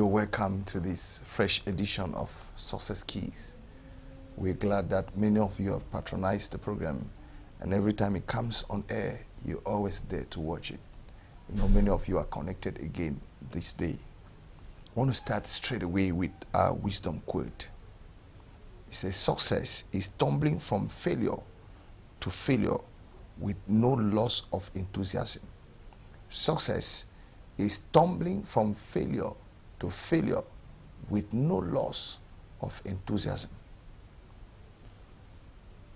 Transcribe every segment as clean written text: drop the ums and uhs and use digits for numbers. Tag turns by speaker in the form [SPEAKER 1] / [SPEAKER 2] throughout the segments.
[SPEAKER 1] You're welcome to this fresh edition of Success Keys. We're glad that many of you have patronized the program, and every time it comes on air, you're always there to watch it. You know, many of you are connected again this day. I want to start straight away with our wisdom quote. It says, success is tumbling from failure to failure with no loss of enthusiasm. Success is tumbling from failure to failure with no loss of enthusiasm.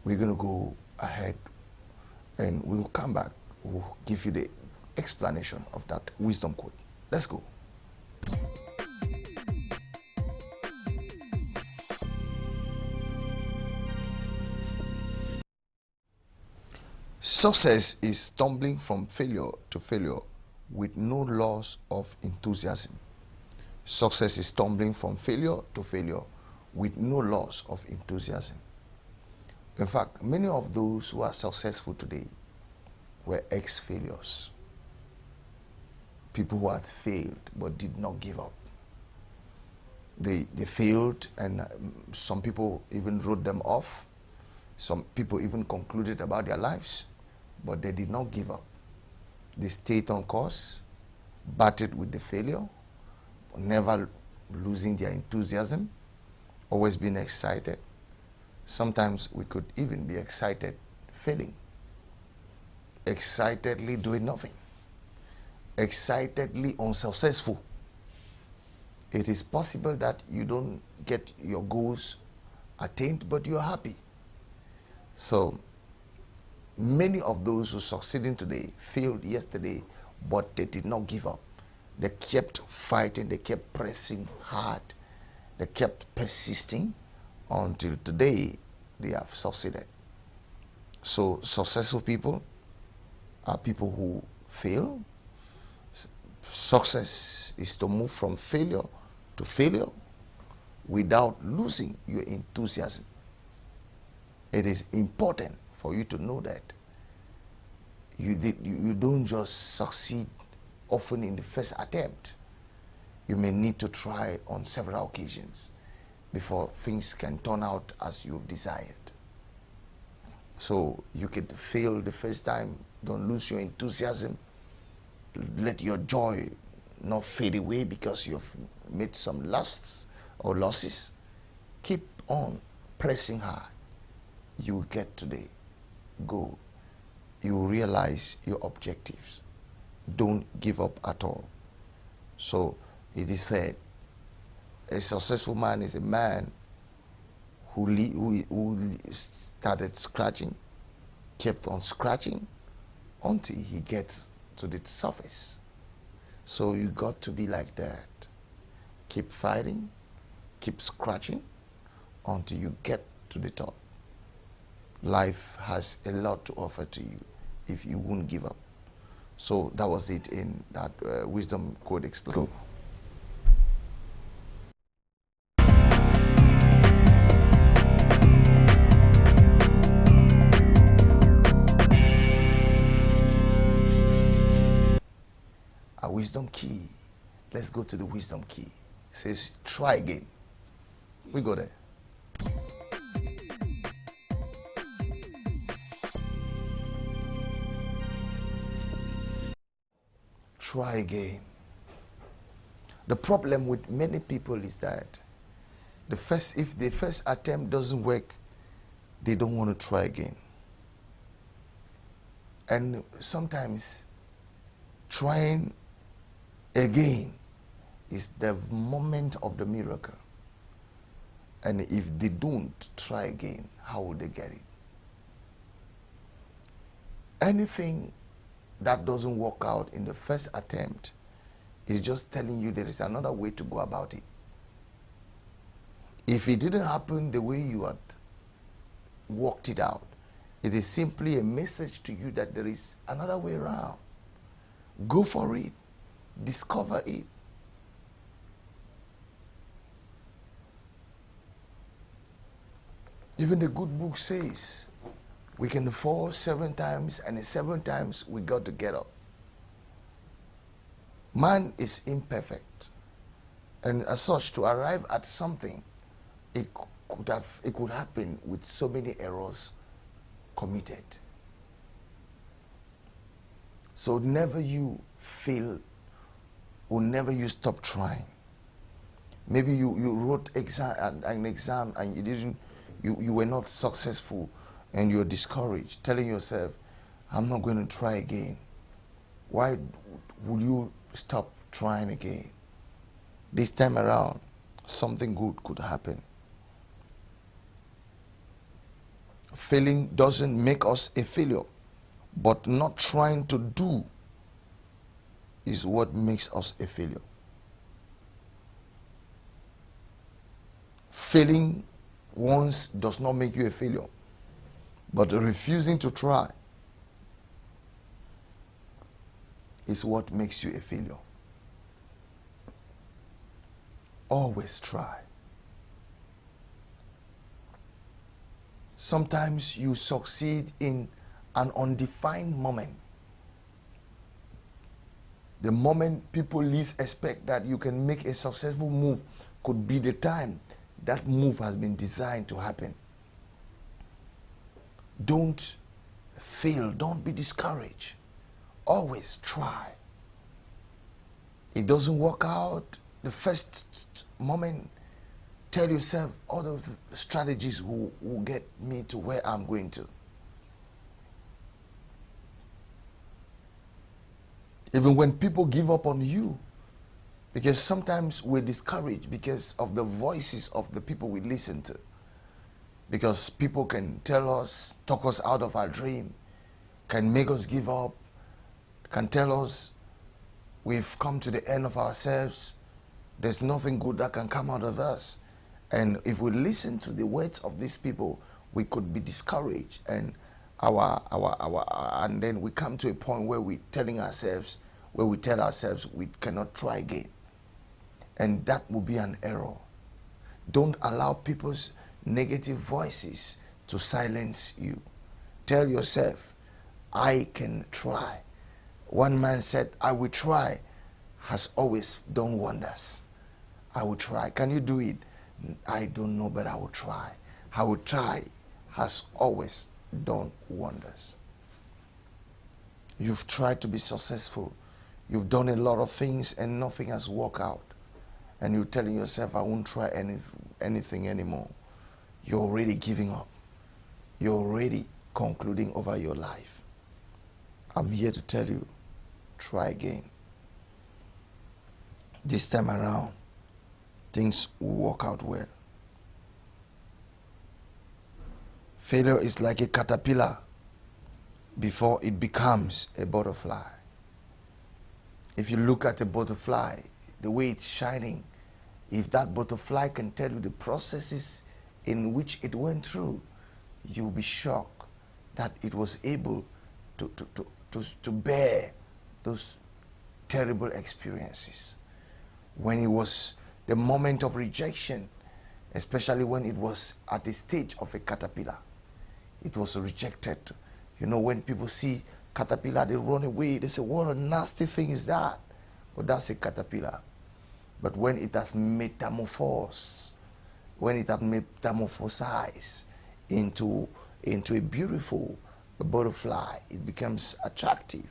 [SPEAKER 1] We're going to go ahead and we'll come back. We'll give you the explanation of that wisdom quote. Let's go. Success is tumbling from failure to failure with no loss of enthusiasm. Success is tumbling from failure to failure with no loss of enthusiasm. In fact, many of those who are successful today were ex-failures. People who had failed but did not give up. They failed, and some people even wrote them off. Some people even concluded about their lives, but they did not give up. They stayed on course, battled with the failure, never losing their enthusiasm, always being excited. Sometimes we could even be excited failing, excitedly doing nothing, excitedly unsuccessful. It is possible that you don't get your goals attained, but you're happy. So many of those who succeeding today failed yesterday, but they did not give up. They kept fighting, they kept pressing hard, they kept persisting until today they have succeeded. So successful people are people who fail. Success is to move from failure to failure without losing your enthusiasm. It is important for you to know that you don't just succeed often in the first attempt. You may need to try on several occasions before things can turn out as you've desired. So you could fail the first time. Don't lose your enthusiasm. Let your joy not fade away because you've made some lusts or losses. Keep on pressing hard. You will get to the goal. You will realize your objectives. Don't give up at all. So it is said, a successful man is a man who started scratching, kept on scratching until he gets to the surface. So you got to be like that. Keep fighting, keep scratching until you get to the top. Life has a lot to offer to you if you won't give up. So that was it in that wisdom quote explained. Cool. A wisdom key. Let's go to the wisdom key. It says, try again. We go there. Try again. The problem with many people is that if the first attempt doesn't work, they don't want to try again. And sometimes trying again is the moment of the miracle. And if they don't try again, how will they get it? Anything that doesn't work out in the first attempt is just telling you there is another way to go about it. If it didn't happen the way you had worked it out, it is simply a message to you that there is another way around. Go for it. Discover it. Even the good book says we can fall 7 times, and in 7 times we got to get up. Man is imperfect, And as such, to arrive at something, it could happen with so many errors committed. So never you fail, or never you stop trying. Maybe you wrote an exam and you were not successful, and you're discouraged, telling yourself, I'm not going to try again. Why would you stop trying again? This time around, something good could happen. Failing doesn't make us a failure, but not trying to do is what makes us a failure. Failing once does not make you a failure, but refusing to try is what makes you a failure. Always try. Sometimes you succeed in an undefined moment. The moment people least expect that you can make a successful move could be the time that move has been designed to happen. Don't fail. Don't be discouraged. Always try. It doesn't work out the first moment. Tell yourself, all of the strategies will get me to where I'm going to. Even when people give up on you, because sometimes we're discouraged because of the voices of the people we listen to. Because people can tell us, talk us out of our dream, can make us give up, can tell us we've come to the end of ourselves. There's nothing good that can come out of us. And if we listen to the words of these people, we could be discouraged, and and then we come to a point where we tell ourselves we cannot try again. And that will be an error. Don't allow people's negative voices to silence you. Tell yourself, I can try. One man said, I will try, has always done wonders. I will try. Can you do it? I don't know, but I will try. I will try has always done wonders. You've tried to be successful. You've done a lot of things and nothing has worked out. And you're telling yourself, I won't try anything anymore. You're already giving up. You're already concluding over your life. I'm here to tell you, try again. This time around, things will work out well. Failure is like a caterpillar before it becomes a butterfly. If you look at a butterfly, the way it's shining, if that butterfly can tell you the processes in which it went through, you'll be shocked that it was able to bear those terrible experiences. When it was the moment of rejection, especially when it was at the stage of a caterpillar, it was rejected. You know, when people see caterpillar, they run away. They say, what a nasty thing is that? But that's a caterpillar. But when it has metamorphosed, when it has metamorphosized into a beautiful butterfly, it becomes attractive.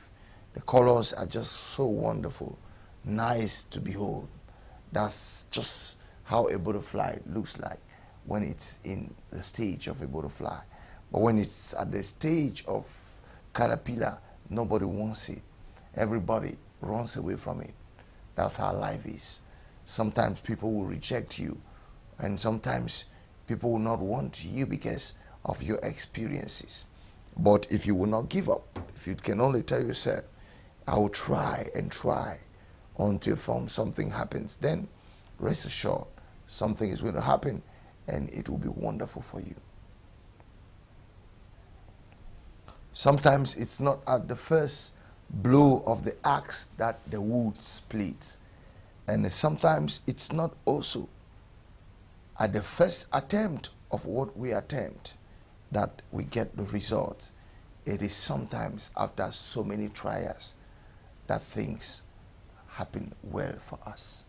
[SPEAKER 1] The colors are just so wonderful, nice to behold. That's just how a butterfly looks like when it's in the stage of a butterfly. But when it's at the stage of caterpillar, nobody wants it. Everybody runs away from it. That's how life is. Sometimes people will reject you, and sometimes people will not want you because of your experiences. But if you will not give up, if you can only tell yourself, I will try and try until something happens, then rest assured something is going to happen and it will be wonderful for you. Sometimes it's not at the first blow of the axe that the wood splits. And sometimes it's not also at the first attempt of what we attempt that we get the result. It is sometimes after so many trials that things happen well for us.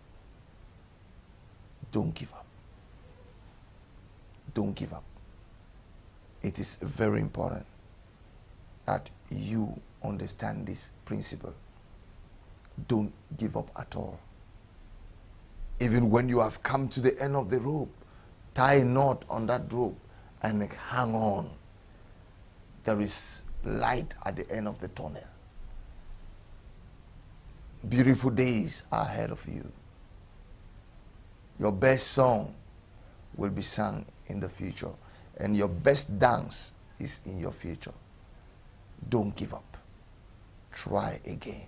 [SPEAKER 1] don't give up. Don't give up. It is very important that you understand this principle. Don't give up at all. Even when you have come to the end of the rope, tie a knot on that rope and hang on. There is light at the end of the tunnel. Beautiful days are ahead of you. Your best song will be sung in the future, and your best dance is in your future. Don't give up. Try again.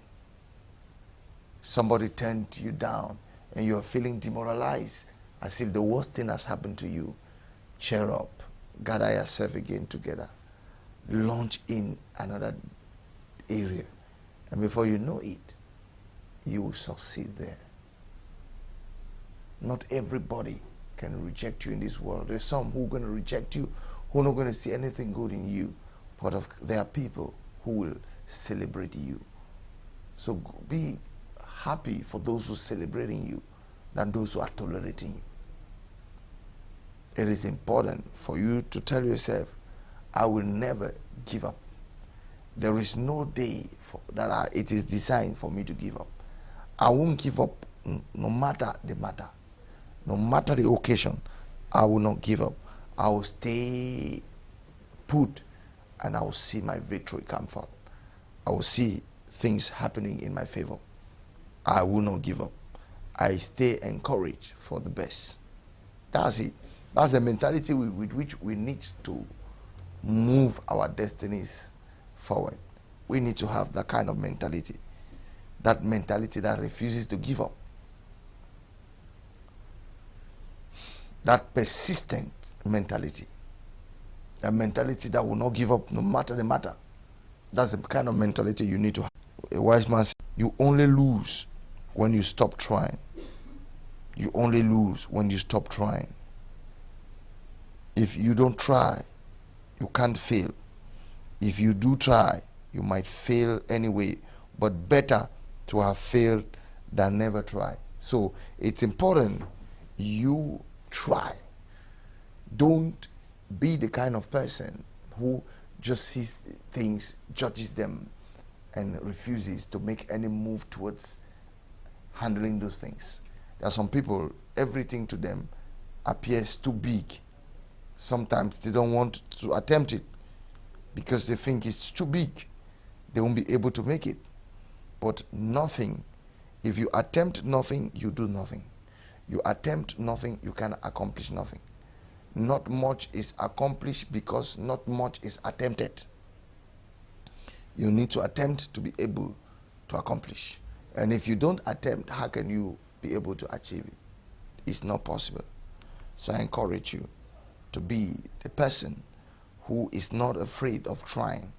[SPEAKER 1] Somebody turned you down and you are feeling demoralized as if the worst thing has happened to you. Cheer up. Gather yourself again together. Launch in another area. And before you know it, you will succeed there. Not everybody can reject you in this world. There's some who are going to reject you, who are not going to see anything good in you. But there are people who will celebrate you. So be happy for those who are celebrating you than those who are tolerating you. It is important for you to tell yourself, I will never give up. There is no day it is designed for me to give up. I won't give up no matter the matter. No matter the occasion, I will not give up. I will stay put and I will see my victory come forth. I will see things happening in my favor. I will not give up. I stay encouraged for the best. That's it. That's the mentality with which we need to move our destinies forward. We need to have that kind of mentality. That mentality that refuses to give up. That persistent mentality. A mentality that will not give up no matter the matter. That's the kind of mentality you need to have. A wise man said, you only lose when you stop trying. You only lose when you stop trying. If you don't try, you can't fail. If you do try, you might fail anyway, but better to have failed than never try. So it's important you try. Don't be the kind of person who just sees things, judges them, and refuses to make any move towards handling those things. There are some people, everything to them appears too big. Sometimes they don't want to attempt it because they think it's too big. They won't be able to make it. But nothing, if you attempt nothing, you do nothing. You attempt nothing, you can accomplish nothing. Not much is accomplished because not much is attempted. You need to attempt to be able to accomplish. And if you don't attempt, how can you be able to achieve it? It's not possible. So I encourage you to be the person who is not afraid of trying,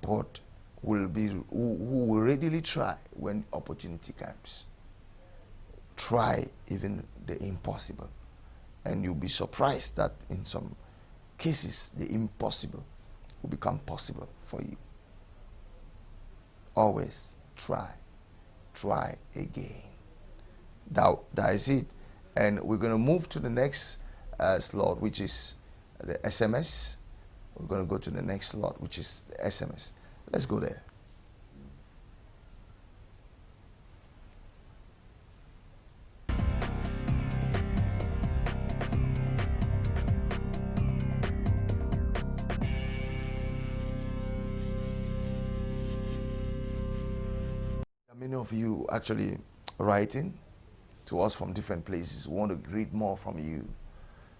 [SPEAKER 1] but who will readily try when opportunity comes. Try even the impossible, and you'll be surprised that in some cases the impossible will become possible for you. Always try again. That is it. And we're going to move to the next slot, which is the SMS. We're going to go to the next slot, which is the SMS. Let's go there. Many of you actually writing to us from different places. We want to read more from you.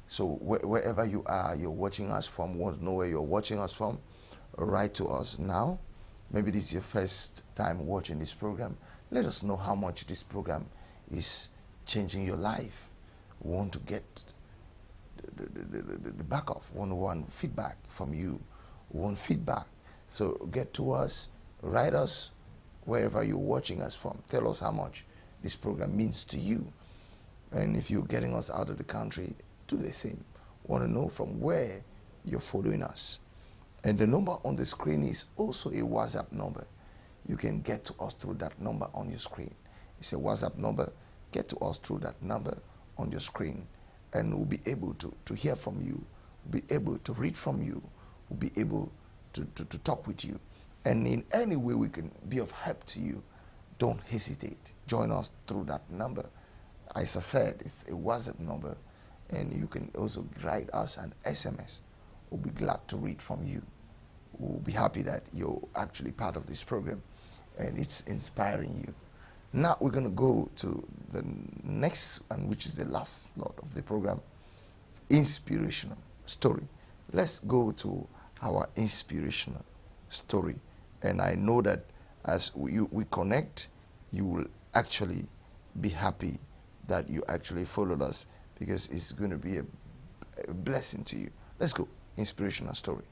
[SPEAKER 1] So wherever you are, you're watching us from, want to know where you're watching us from, write to us now. Maybe this is your first time watching this program. Let us know how much this program is changing your life. We want to get the back off. We want feedback from you. We want feedback. So get to us, write us wherever you're watching us from. Tell us how much this program means to you. And if you're getting us out of the country, do the same. Want to know from where you're following us. And the number on the screen is also a WhatsApp number. You can get to us through that number on your screen. It's a WhatsApp number. Get to us through that number on your screen, and we'll be able to hear from you, we'll be able to read from you, we'll be able to talk with you. And in any way we can be of help to you, don't hesitate. Join us through that number. As I said, it's a WhatsApp number, and you can also write us an SMS. We'll be glad to read from you. We'll be happy that you're actually part of this program and it's inspiring you. Now we're going to go to the next one, which is the last slot of the program, inspirational story. Let's go to our inspirational story. And I know that as we connect, you will actually be happy that you actually followed us, because it's going to be a blessing to you. Let's go. Inspirational story.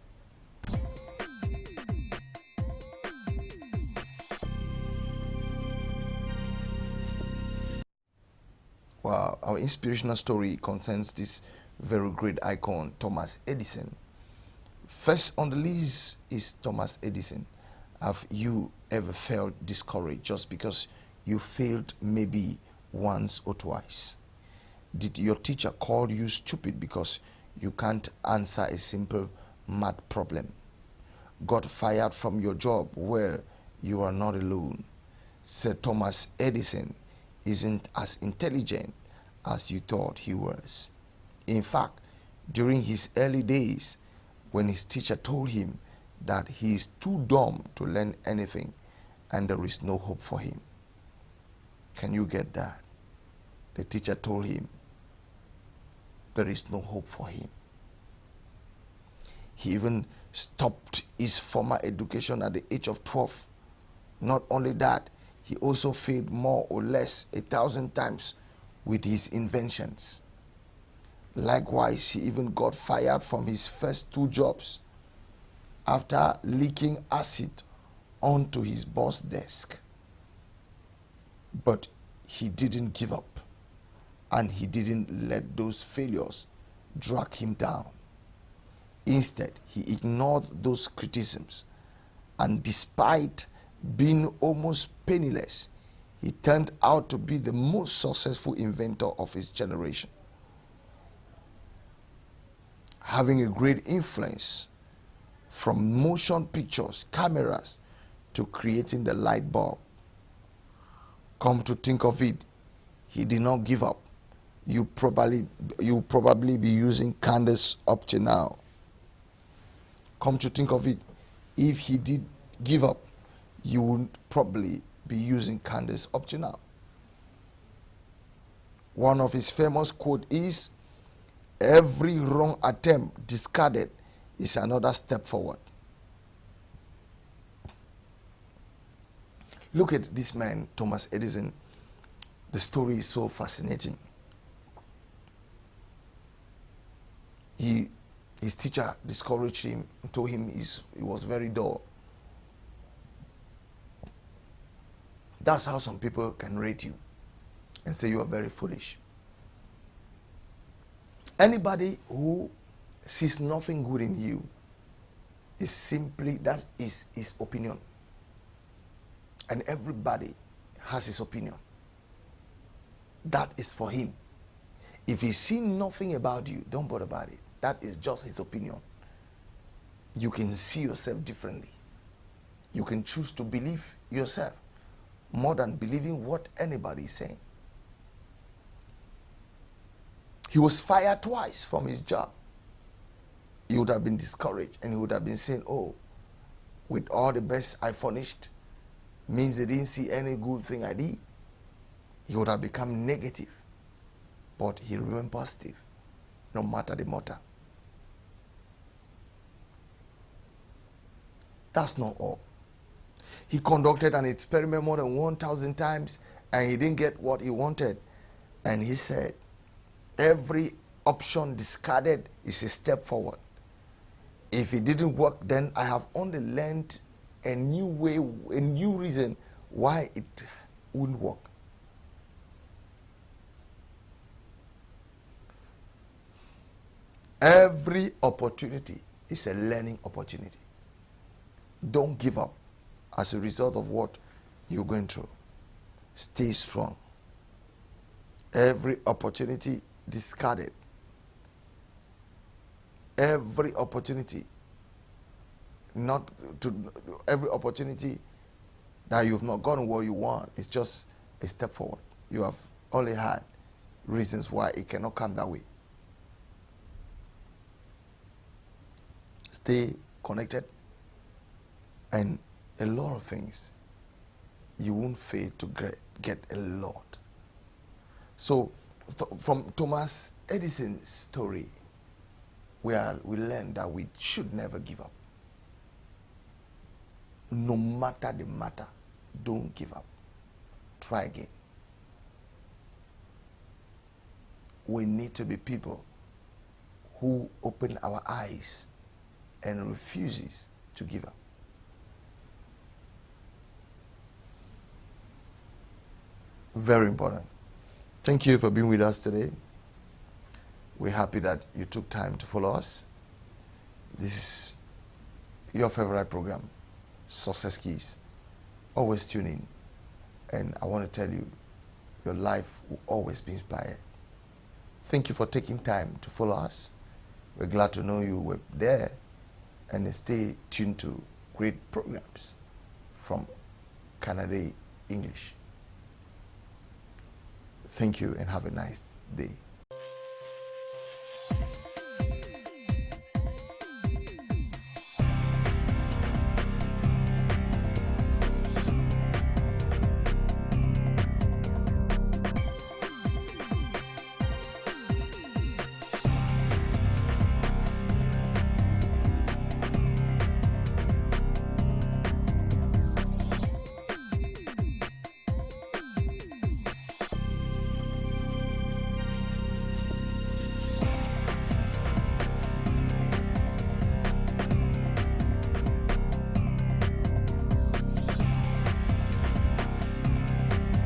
[SPEAKER 1] Wow, our inspirational story concerns this very great icon, Thomas Edison. First on the list is Thomas Edison. Have you ever felt discouraged just because you failed maybe once or twice? Did your teacher call you stupid because you can't answer a simple math problem? Got fired from your job? Well, you are not alone. Sir Thomas Edison isn't as intelligent as you thought he was. In fact, during his early days, when his teacher told him that he is too dumb to learn anything and there is no hope for him. Can you get that? The teacher told him there is no hope for him. He even stopped his formal education at the age of 12. Not only that, he also failed more or less 1,000 times with his inventions. Likewise, he even got fired from his first 2 jobs after leaking acid onto his boss' desk. But he didn't give up, and he didn't let those failures drag him down. Instead, he ignored those criticisms, and despite being almost penniless, he turned out to be the most successful inventor of his generation, having a great influence from motion pictures, cameras, to creating the light bulb. Come to think of it, he did not give up. You probably be using candles up to now. Come to think of it, if he did give up, you would probably be using candles up to now. One of his famous quotes is, "Every wrong attempt discarded is another step forward." Look at this man, Thomas Edison. The story is so fascinating. His teacher discouraged him and told him he was very dull. That's how some people can rate you and say you are very foolish. Anybody who sees nothing good in you is simply, that is his opinion. And everybody has his opinion. That is for him. If he sees nothing about you, don't bother about it. That is just his opinion. You can see yourself differently. You can choose to believe yourself more than believing what anybody is saying. He was fired twice from his job. He would have been discouraged, and he would have been saying, "Oh, with all the best I furnished, means they didn't see any good thing I did." He would have become negative. But he remained positive, no matter the matter. That's not all. He conducted an experiment more than 1,000 times, and he didn't get what he wanted. And he said, every option discarded is a step forward. If it didn't work, then I have only learned a new way, a new reason why it wouldn't work. Every opportunity is a learning opportunity. Don't give up as a result of what you're going through. Stay strong. Every opportunity discarded. Every opportunity not to every opportunity that you've not gotten what you want is just a step forward. You have only had reasons why it cannot come that way. Stay connected, and a lot of things you won't fail to get a lot. So from Thomas Edison's story, we learn that we should never give up. No matter the matter, don't give up. Try again. We need to be people who open our eyes and refuses to give up. Very important. Thank you for being with us today. We're happy that you took time to follow us. This is your favorite program, Success Keys. Always tune in. And I want to tell you, your life will always be inspired. Thank you for taking time to follow us. We're glad to know you were there, and stay tuned to great programs from Canada English. Thank you and have a nice day.